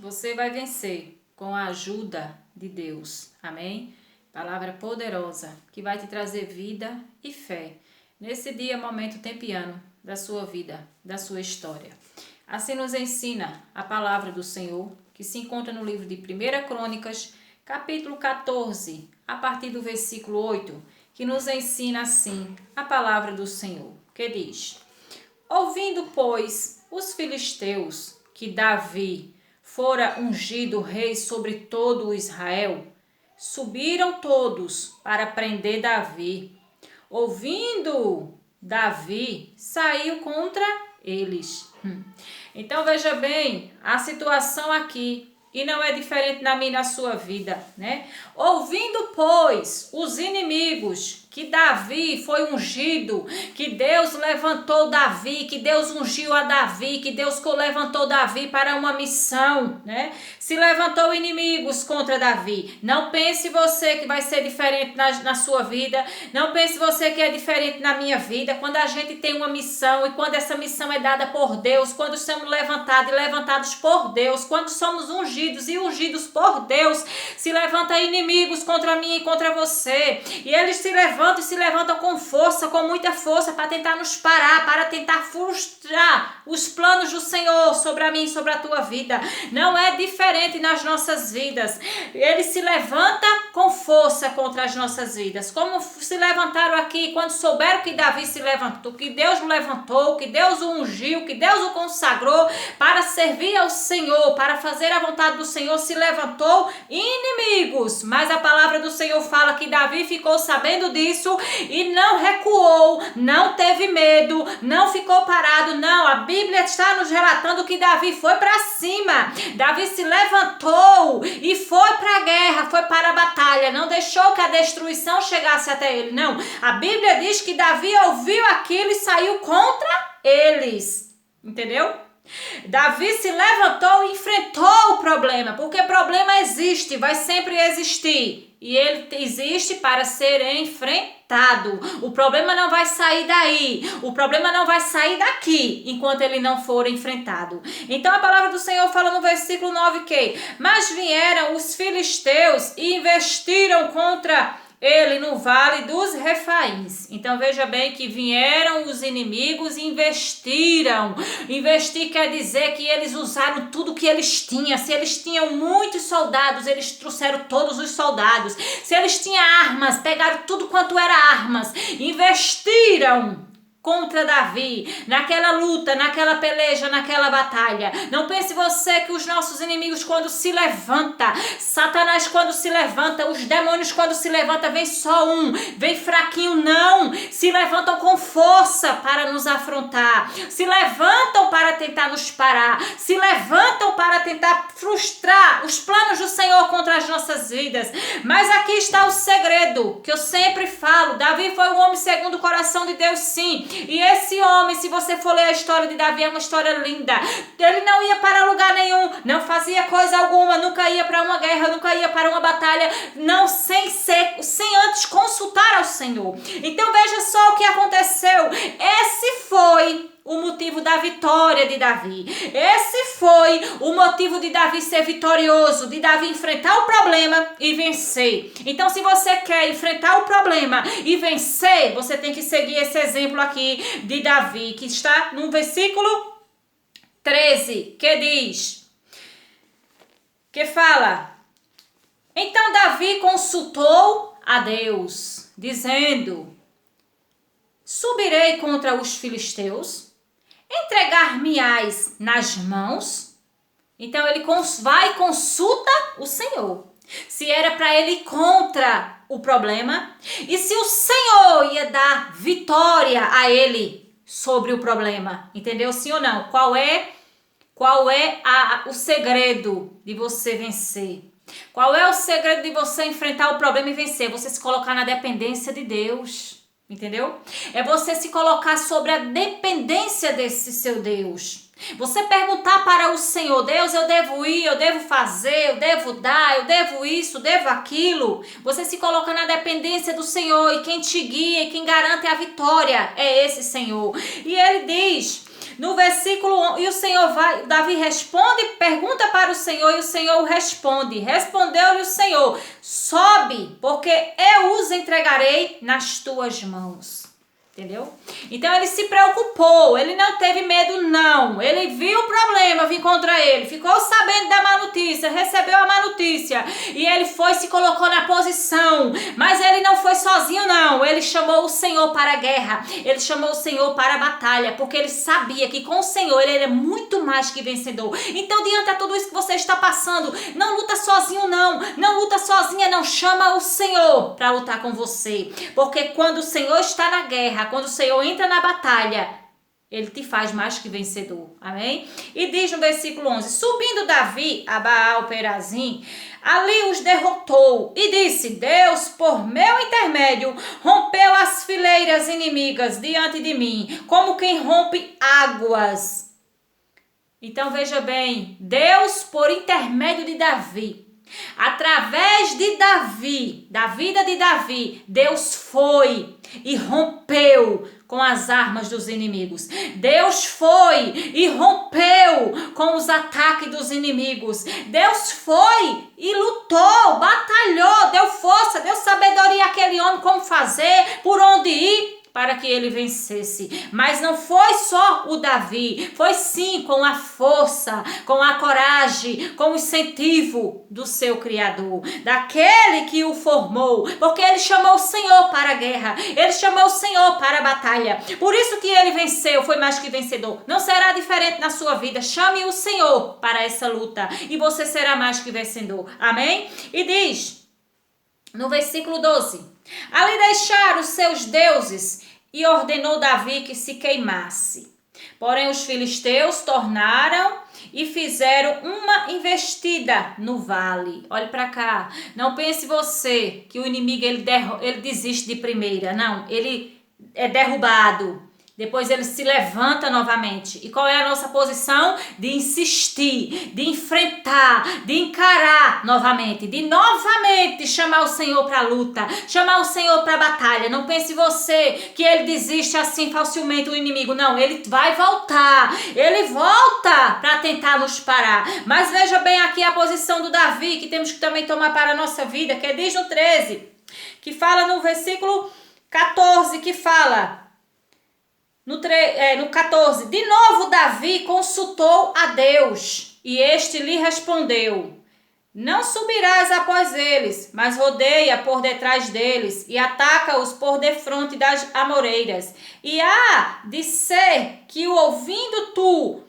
Você vai vencer com a ajuda de Deus. Amém? Palavra poderosa que vai te trazer vida e fé nesse dia, momento, tempo e ano da sua vida, da sua história. Assim nos ensina a palavra do Senhor, que se encontra no livro de 1 Crônicas, capítulo 14, a partir do versículo 8, que nos ensina assim a palavra do Senhor, que diz: Ouvindo, pois, os filisteus que Davi fora ungido rei sobre todo o Israel, subiram todos para prender Davi. Ouvindo, Davi saiu contra eles. Então veja bem a situação aqui. E não é diferente na minha e na sua vida, né? Ouvindo, pois, os inimigos que Davi foi ungido, que Deus levantou Davi, que Deus ungiu a Davi, que Deus levantou Davi para uma missão, né? Se levantou inimigos contra Davi. Não pense você que vai ser diferente na sua vida, não pense você que é diferente na minha vida. Quando a gente tem uma missão e quando essa missão é dada por Deus, quando somos levantados e levantados por Deus, quando somos ungidos e ungidos por Deus, se levanta inimigos contra mim e contra você, e eles se levantam com força, com muita força, para tentar nos parar, para tentar frustrar os planos do Senhor sobre a mim e sobre a tua vida. Não é diferente nas nossas vidas. Ele se levanta com força contra as nossas vidas, como se levantaram aqui quando souberam que Davi se levantou, que Deus o levantou, que Deus o ungiu, que Deus o consagrou para servir ao Senhor, para fazer a vontade do Senhor. Se levantou inimigos, mas a palavra do Senhor fala que Davi ficou sabendo disso e não recuou, não teve medo, não ficou parado, não. A Bíblia está nos relatando que Davi foi para cima, Davi se levantou e foi para a guerra, foi para a batalha, não deixou que a destruição chegasse até ele, não. A Bíblia diz que Davi ouviu aquilo e saiu contra eles, entendeu? Davi se levantou e enfrentou o problema, porque problema existe, vai sempre existir, e ele existe para ser enfrentado. O problema não vai sair daí, o problema não vai sair daqui, enquanto ele não for enfrentado. Então a palavra do Senhor fala no versículo 9 que: mas vieram os filisteus e investiram contra ele no vale dos Refaíns. Então veja bem que vieram os inimigos e investiram. Investir quer dizer que eles usaram tudo que eles tinham. Se eles tinham muitos soldados, eles trouxeram todos os soldados. Se eles tinham armas, pegaram tudo quanto era armas. Investiram contra Davi, naquela luta, naquela peleja, naquela batalha. Não pense você que os nossos inimigos, quando se levanta, Satanás quando se levanta, os demônios quando se levanta, vem só um, vem fraquinho, não. Se levantam com força para nos afrontar, se levantam para tentar nos parar, se levantam para tentar frustrar os planos do Senhor contra as nossas vidas. Mas aqui está o segredo, que eu sempre falo: Davi foi um homem segundo o coração de Deus, sim. E esse homem, se você for ler a história de Davi, é uma história linda. Ele não ia para lugar nenhum, não fazia coisa alguma, nunca ia para uma guerra, nunca ia para uma batalha, não, sem antes consultar ao Senhor. Então veja só o que aconteceu. Esse foi o motivo da vitória de Davi. Esse foi o motivo de Davi ser vitorioso, de Davi enfrentar o problema e vencer. Então, se você quer enfrentar o problema e vencer, você tem que seguir esse exemplo aqui de Davi, que está no versículo 13, que diz, que fala: então Davi consultou a Deus, dizendo: subirei contra os filisteus? Entregar-me-ás nas mãos? Então ele vai e consulta o Senhor. Se era para ele ir contra o problema e se o Senhor ia dar vitória a ele sobre o problema. Entendeu sim ou não? Qual é o segredo de você vencer? Qual é o segredo de você enfrentar o problema e vencer? Você se colocar na dependência de Deus. Entendeu? É você se colocar sobre a dependência desse seu Deus. Você perguntar para o Senhor: Deus, eu devo ir, eu devo fazer, eu devo dar, eu devo isso, devo aquilo. Você se coloca na dependência do Senhor, e quem te guia e quem garante a vitória é esse Senhor. E ele diz: No versículo 1, e o Senhor vai, Davi responde, pergunta para o Senhor, e o Senhor responde. Respondeu-lhe o Senhor: sobe, porque eu os entregarei nas tuas mãos. Entendeu? Então ele se preocupou, ele não teve medo não, ele viu o problema vir contra ele, ficou sabendo da má notícia, recebeu a má notícia e ele foi, se colocou na posição, mas ele não foi sozinho não, ele chamou o Senhor para a guerra, ele chamou o Senhor para a batalha, porque ele sabia que com o Senhor ele era muito mais que vencedor. Então diante de tudo isso que você está passando, não luta sozinho não luta sozinha não, chama o Senhor para lutar com você, porque quando o Senhor está na guerra, quando o Senhor entra na batalha, ele te faz mais que vencedor. Amém? E diz no versículo 11: subindo Davi a Baal-Perazim, ali os derrotou e disse: Deus, por meu intermédio, rompeu as fileiras inimigas diante de mim, como quem rompe águas. Então veja bem, Deus, por intermédio de Davi, através de Davi, da vida de Davi, Deus foi e rompeu com as armas dos inimigos. Deus foi e rompeu com os ataques dos inimigos. Deus foi e lutou, batalhou, deu força, deu sabedoria àquele homem como fazer, por onde ir, para que ele vencesse. Mas não foi só o Davi, foi sim com a força, com a coragem, com o incentivo do seu Criador, daquele que o formou, porque ele chamou o Senhor para a guerra, ele chamou o Senhor para a batalha, por isso que ele venceu, foi mais que vencedor. Não será diferente na sua vida, chame o Senhor para essa luta e você será mais que vencedor. Amém? E diz no versículo 12: ali deixaram os seus deuses e ordenou Davi que se queimasse. Porém os filisteus tornaram e fizeram uma investida no vale. Olhe para cá. Não pense você que o inimigo ele desiste de primeira. Não, ele é derrubado. Depois ele se levanta novamente. E qual é a nossa posição? De insistir, de enfrentar, de encarar novamente, de novamente chamar o Senhor para a luta, chamar o Senhor para a batalha. Não pense você que ele desiste assim facilmente, o inimigo. Não, ele vai voltar. Ele volta para tentar nos parar. Mas veja bem aqui a posição do Davi, que temos que também tomar para a nossa vida, que diz no 13, que fala no versículo 14, que fala... No 14, de novo Davi consultou a Deus, e este lhe respondeu: não subirás após eles, mas rodeia por detrás deles, e ataca-os por defronte das amoreiras. E há de ser que, ouvindo tu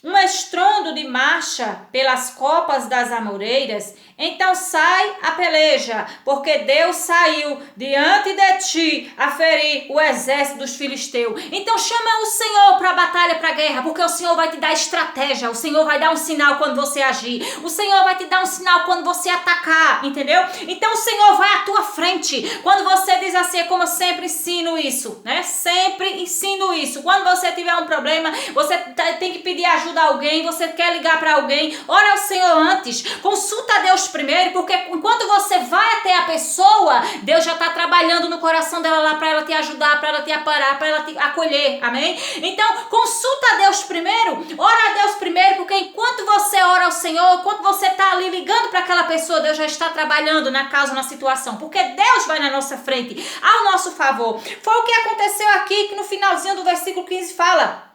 um estrondo de marcha pelas copas das amoreiras, então sai a peleja, porque Deus saiu diante de ti a ferir o exército dos filisteus. Então chama o Senhor para a batalha, para a guerra, porque o Senhor vai te dar estratégia, o Senhor vai dar um sinal quando você agir, o Senhor vai te dar um sinal quando você atacar, entendeu? Então o Senhor vai à tua frente. Quando você diz assim, é como eu sempre ensino isso, né? Sempre ensino isso. Quando você tiver um problema, você tem que pedir ajuda a alguém, você quer ligar para alguém, ora ao Senhor antes, consulta a Deus primeiro, porque enquanto você vai até a pessoa, Deus já está trabalhando no coração dela lá para ela te ajudar, para ela te aparar, para ela te acolher, amém? Então, consulta a Deus primeiro, ora a Deus primeiro, porque enquanto você ora ao Senhor, enquanto você está ali ligando para aquela pessoa, Deus já está trabalhando na causa, na situação, porque Deus vai na nossa frente, ao nosso favor. Foi o que aconteceu aqui, que no finalzinho do versículo 15 fala: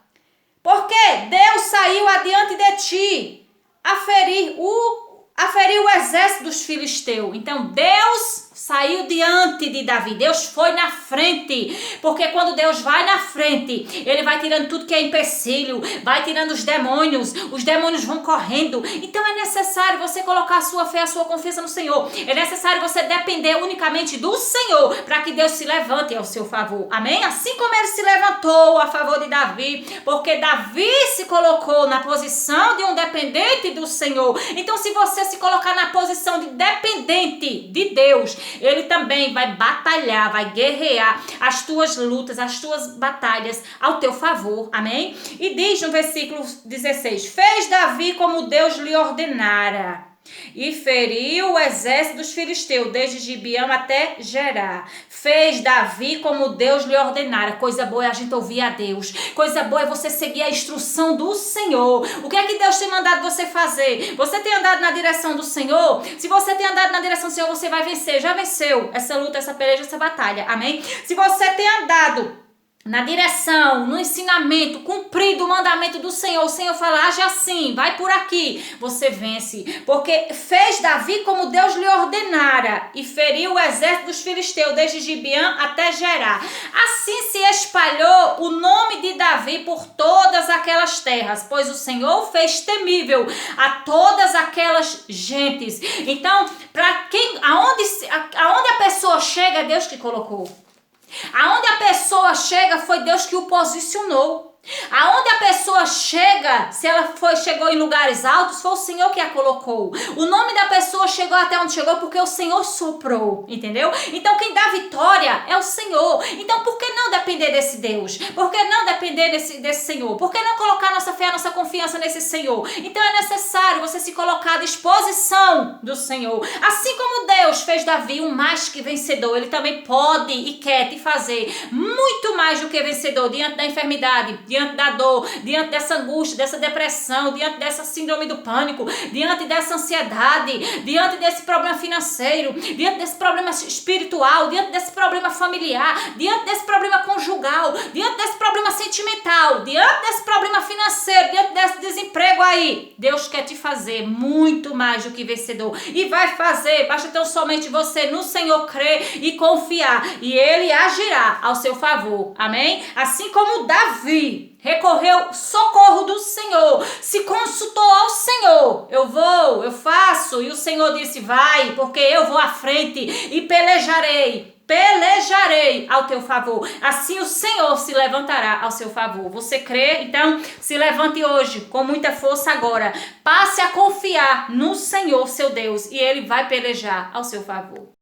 porque Deus saiu adiante de ti a ferir o exército dos filisteus. Então Deus saiu diante de Davi, Deus foi na frente, porque quando Deus vai na frente, ele vai tirando tudo que é empecilho, vai tirando os demônios vão correndo. Então é necessário você colocar a sua fé, a sua confiança no Senhor, é necessário você depender unicamente do Senhor, para que Deus se levante ao seu favor, amém? Assim como ele se levantou a favor de Davi, porque Davi se colocou na posição de um dependente do Senhor. Então se você se colocar na posição de dependente de Deus, ele também vai batalhar, vai guerrear as tuas lutas, as tuas batalhas ao teu favor, amém? E diz no versículo 16: fez Davi como Deus lhe ordenara, E feriu o exército dos filisteus, desde Gibeão até Gerá. Fez Davi como Deus lhe ordenara. Coisa boa é a gente ouvir a Deus. Coisa boa é você seguir a instrução do Senhor. O que é que Deus tem mandado você fazer? Você tem andado na direção do Senhor? Se você tem andado na direção do Senhor, você vai vencer. Já venceu essa luta, essa peleja, essa batalha. Amém? Se você tem andado na direção, no ensinamento, cumprido o mandamento do Senhor, o Senhor fala, age assim, vai por aqui, você vence, porque fez Davi como Deus lhe ordenara, e feriu o exército dos filisteus, desde Gibeão até Gerá. Assim se espalhou o nome de Davi por todas aquelas terras, pois o Senhor fez temível a todas aquelas gentes. Então, aonde a pessoa chega, é Deus que colocou. Aonde a pessoa chega, foi Deus que o posicionou. Aonde a pessoa chega, se ela chegou em lugares altos, foi o Senhor que a colocou. O nome da pessoa chegou até onde chegou porque o Senhor soprou, entendeu? Então quem dá vitória é o Senhor. Então por que não depender desse Deus? Por que não depender desse Senhor? Por que não colocar nossa fé, nossa confiança nesse Senhor? Então é necessário você se colocar à disposição do Senhor. Assim como Deus fez Davi um mais que vencedor, Ele também pode e quer te fazer muito mais do que vencedor diante da enfermidade, diante da dor, diante dessa angústia, dessa depressão, diante dessa síndrome do pânico, diante dessa ansiedade, diante desse problema financeiro, diante desse problema espiritual, diante desse problema familiar, diante desse problema conjugal, diante desse problema sentimental, diante desse problema financeiro, diante desse desemprego aí. Deus quer te fazer muito mais do que vencedor e vai fazer, basta tão somente você no Senhor crer e confiar e Ele agirá ao seu favor, amém? Assim como Davi recorreu socorro do Senhor, se consultou ao Senhor, eu faço, e o Senhor disse, vai, porque eu vou à frente e pelejarei ao teu favor, assim o Senhor se levantará ao seu favor. Você crê? Então se levante hoje com muita força agora, passe a confiar no Senhor seu Deus e Ele vai pelejar ao seu favor.